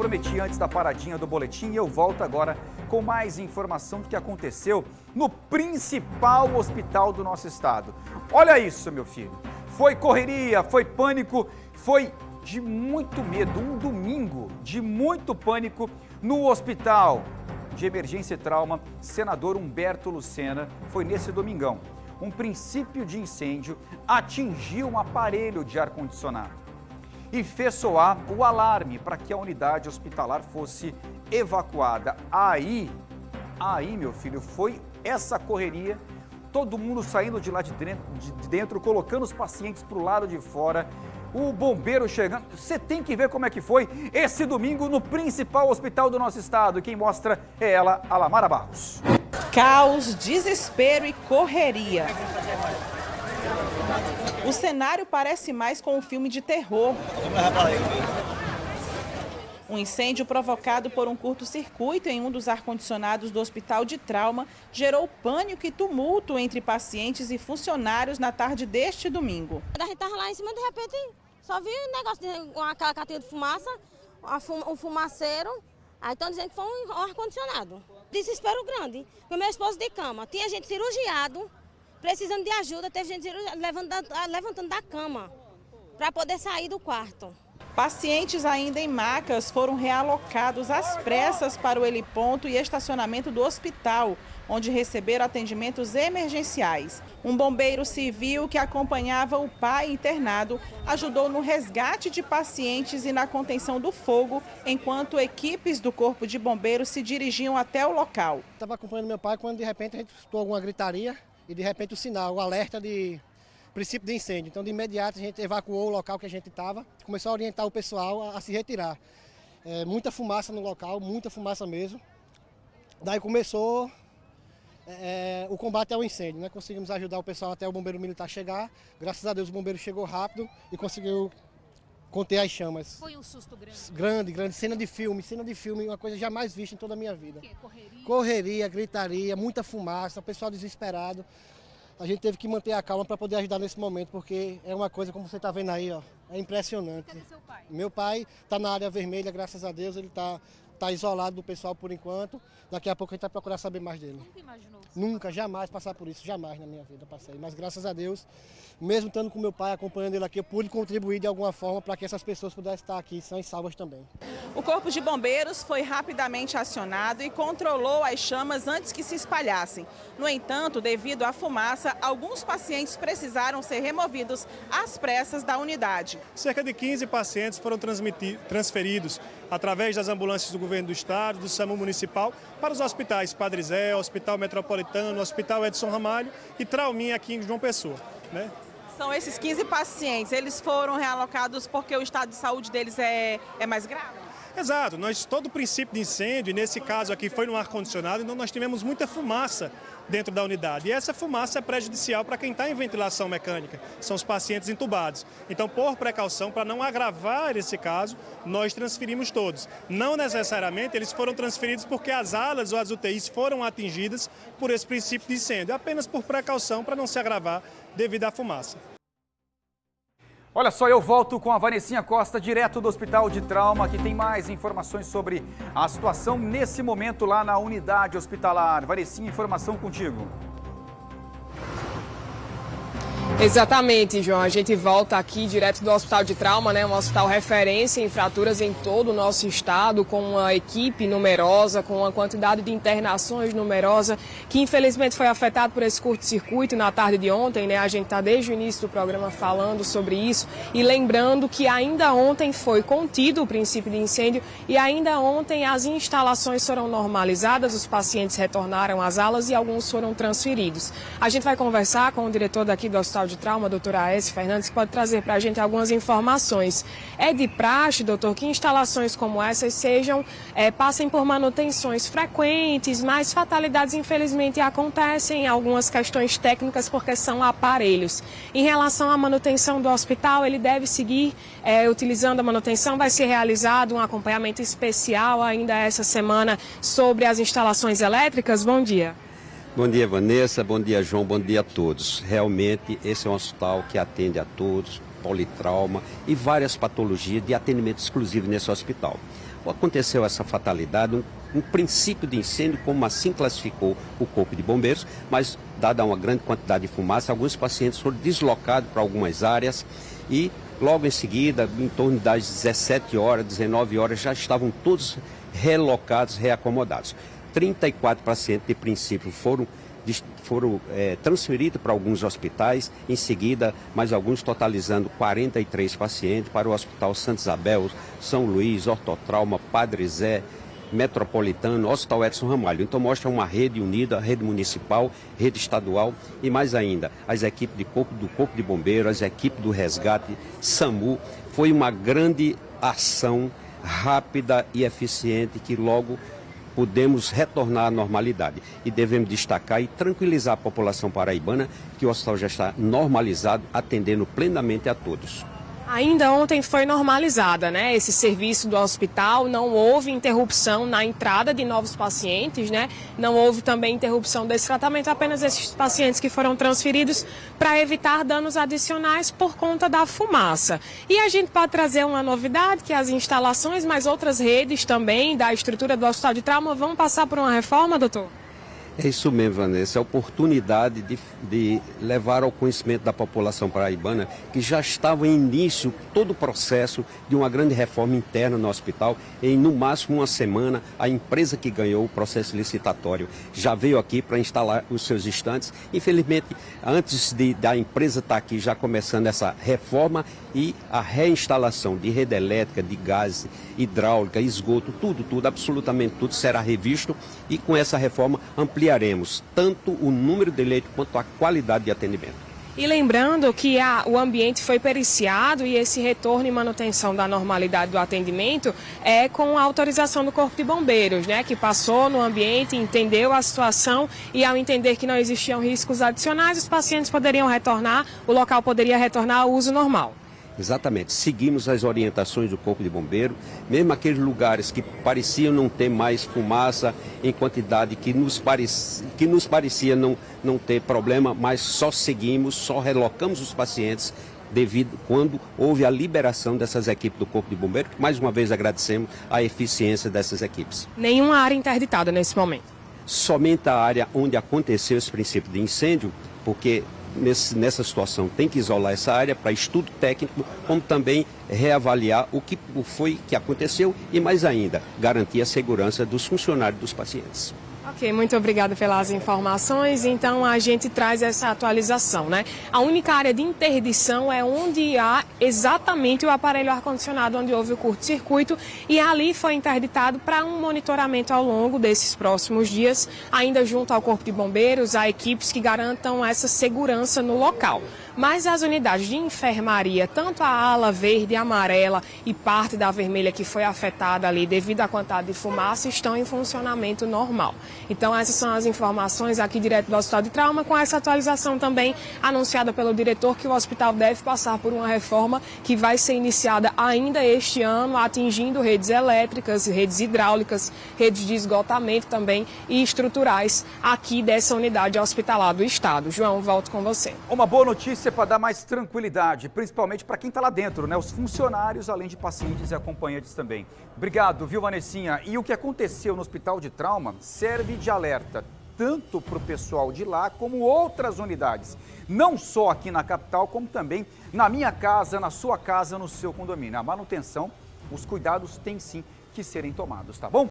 prometi antes da paradinha do boletim, eu volto agora com mais informação do que aconteceu no principal hospital do nosso estado. Olha isso, meu filho. Foi correria, foi pânico, foi de muito medo. Um domingo de muito pânico no hospital de emergência e trauma Senador Humberto Lucena. Foi nesse domingão. Um princípio de incêndio atingiu um aparelho de ar-condicionado e fez soar o alarme para que a unidade hospitalar fosse evacuada. Aí, meu filho, foi essa correria, todo mundo saindo de lá de dentro, colocando os pacientes para o lado de fora, o bombeiro chegando. Você tem que ver como é que foi esse domingo no principal hospital do nosso estado. Quem mostra é ela, Alamara Barros. Caos, desespero e correria. O cenário parece mais com um filme de terror. Um incêndio provocado por um curto-circuito em um dos ar-condicionados do Hospital de Trauma gerou pânico e tumulto entre pacientes e funcionários na tarde deste domingo. A gente estava lá em cima, de repente, só vi um negócio, aquela catinha de fumaça, um fumaceiro, aí estão dizendo que foi um ar-condicionado. Desespero grande, porque meu esposo de cama, tinha gente cirurgiado, precisando de ajuda, teve gente levantando da cama para poder sair do quarto. Pacientes ainda em macas foram realocados às pressas para o heliponto e estacionamento do hospital, onde receberam atendimentos emergenciais. Um bombeiro civil que acompanhava o pai internado ajudou no resgate de pacientes e na contenção do fogo, enquanto equipes do Corpo de Bombeiros se dirigiam até o local. Estava acompanhando meu pai quando de repente a gente escutou alguma gritaria e de repente o sinal, o alerta de princípio de incêndio. Então de imediato a gente evacuou o local que a gente estava, começou a orientar o pessoal a se retirar. Muita fumaça no local, muita fumaça mesmo. Daí começou o combate ao incêndio, né? Conseguimos ajudar o pessoal até o bombeiro militar chegar. Graças a Deus o bombeiro chegou rápido e conseguiu conter as chamas. Foi um susto grande? Grande. Cena de filme, uma coisa jamais vista em toda a minha vida. Correria, gritaria, muita fumaça, o pessoal desesperado. A gente teve que manter a calma para poder ajudar nesse momento, porque é uma coisa, como você está vendo aí, ó, é impressionante. Cadê seu pai? Meu pai está na área vermelha, graças a Deus, ele está isolado do pessoal por enquanto. Daqui a pouco a gente vai procurar saber mais dele. Nunca imaginou? Nunca, jamais passar por isso, jamais na minha vida passei. Mas graças a Deus, mesmo estando com meu pai, acompanhando ele aqui, eu pude contribuir de alguma forma para que essas pessoas pudessem estar aqui sãs e salvas também. O Corpo de Bombeiros foi rapidamente acionado e controlou as chamas antes que se espalhassem. No entanto, devido à fumaça, alguns pacientes precisaram ser removidos às pressas da unidade. Cerca de 15 pacientes foram transferidos através das ambulâncias do governo do estado, do SAMU municipal, para os hospitais Padre Zé, Hospital Metropolitano, Hospital Edson Ramalho e Trauminha aqui em João Pessoa, né? São esses 15 pacientes, eles foram realocados porque o estado de saúde deles é mais grave? Exato, todo o princípio de incêndio, e nesse caso aqui foi no ar-condicionado, então nós tivemos muita fumaça dentro da unidade. E essa fumaça é prejudicial para quem está em ventilação mecânica, são os pacientes entubados. Então, por precaução, para não agravar esse caso, nós transferimos todos. Não necessariamente eles foram transferidos porque as alas ou as UTIs foram atingidas por esse princípio de incêndio, apenas por precaução para não se agravar devido à fumaça. Olha só, eu volto com a Vanessinha Costa, direto do Hospital de Trauma, que tem mais informações sobre a situação nesse momento lá na unidade hospitalar. Vanessinha, informação contigo. Exatamente, João. A gente volta aqui direto do Hospital de Trauma, né? Um hospital referência em fraturas em todo o nosso estado, com uma equipe numerosa, com uma quantidade de internações numerosa, que infelizmente foi afetado por esse curto-circuito na tarde de ontem, né? A gente está desde o início do programa falando sobre isso e lembrando que ainda ontem foi contido o princípio de incêndio e ainda ontem as instalações foram normalizadas, os pacientes retornaram às alas e alguns foram transferidos. A gente vai conversar com o diretor daqui do Hospital de Trauma, doutora Aécio Fernandes, que pode trazer para a gente algumas informações. É de praxe, doutor, que instalações como essas passem por manutenções frequentes, mas fatalidades infelizmente acontecem, algumas questões técnicas porque são aparelhos. Em relação à manutenção do hospital, ele deve seguir utilizando a manutenção, vai ser realizado um acompanhamento especial ainda essa semana sobre as instalações elétricas. Bom dia. Bom dia, Vanessa. Bom dia, João. Bom dia a todos. Realmente, esse é um hospital que atende a todos, politrauma e várias patologias de atendimento exclusivo nesse hospital. aconteceu essa fatalidade, um princípio de incêndio, como assim classificou o Corpo de Bombeiros, mas dada uma grande quantidade de fumaça, alguns pacientes foram deslocados para algumas áreas e logo em seguida, em torno das 17 horas, 19 horas, já estavam todos relocados, reacomodados. 34 pacientes, de princípio, foram transferidos para alguns hospitais, em seguida, mais alguns, totalizando 43 pacientes para o Hospital Santa Isabel, São Luís, Ortotrauma, Padre Zé, Metropolitano, Hospital Edson Ramalho. Então mostra uma rede unida, rede municipal, rede estadual e mais ainda, as equipes do Corpo de Bombeiros, as equipes do Resgate, SAMU. Foi uma grande ação rápida e eficiente que logo pudemos retornar à normalidade. E devemos destacar e tranquilizar a população paraibana que o hospital já está normalizado, atendendo plenamente a todos. Ainda ontem foi normalizada, né, esse serviço do hospital, não houve interrupção na entrada de novos pacientes, né, não houve também interrupção desse tratamento, apenas esses pacientes que foram transferidos para evitar danos adicionais por conta da fumaça. E a gente pode trazer uma novidade, que as instalações, mas outras redes também da estrutura do Hospital de Trauma vão passar por uma reforma, doutor? É isso mesmo, Vanessa, a oportunidade de levar ao conhecimento da população paraibana que já estava em início todo o processo de uma grande reforma interna no hospital. Em no máximo uma semana, a empresa que ganhou o processo licitatório já veio aqui para instalar os seus estantes. Infelizmente, antes da empresa estar aqui já começando essa reforma e a reinstalação de rede elétrica, de gás, hidráulica, esgoto, tudo, absolutamente tudo será revisto e com essa reforma ampliaremos tanto o número de leitos quanto a qualidade de atendimento. E lembrando que o ambiente foi periciado e esse retorno e manutenção da normalidade do atendimento é com a autorização do Corpo de Bombeiros, né, que passou no ambiente, entendeu a situação e ao entender que não existiam riscos adicionais, os pacientes poderiam retornar, o local poderia retornar ao uso normal. Exatamente, seguimos as orientações do Corpo de Bombeiro, mesmo aqueles lugares que pareciam não ter mais fumaça em quantidade que nos parecia não ter problema, mas só seguimos, só relocamos os pacientes quando houve a liberação dessas equipes do Corpo de Bombeiro. Mais uma vez agradecemos a eficiência dessas equipes. Nenhuma área interditada nesse momento? Somente a área onde aconteceu esse princípio de incêndio, porque nessa situação tem que isolar essa área para estudo técnico, como também reavaliar o que foi que aconteceu e mais ainda, garantir a segurança dos funcionários dos pacientes. Ok, muito obrigada pelas informações. Então a gente traz essa atualização, né? A única área de interdição é onde há exatamente o aparelho ar-condicionado, onde houve o curto-circuito, e ali foi interditado para um monitoramento ao longo desses próximos dias, ainda junto ao Corpo de Bombeiros, a equipes que garantam essa segurança no local. Mas as unidades de enfermaria, tanto a ala verde e amarela e parte da vermelha que foi afetada ali devido à quantidade de fumaça, estão em funcionamento normal. Então essas são as informações aqui direto do Hospital de Trauma, com essa atualização também anunciada pelo diretor que o hospital deve passar por uma reforma que vai ser iniciada ainda este ano, atingindo redes elétricas, redes hidráulicas, redes de esgotamento também e estruturais aqui dessa unidade hospitalar do estado. João, volto com você. Uma boa notícia para dar mais tranquilidade, principalmente para quem está lá dentro, né? Os funcionários, além de pacientes e acompanhantes também. Obrigado, viu, Vanessinha? E o que aconteceu no Hospital de Trauma serve de alerta, tanto para o pessoal de lá como outras unidades. Não só aqui na capital, como também na minha casa, na sua casa, no seu condomínio. A manutenção, os cuidados têm sim que serem tomados, tá bom?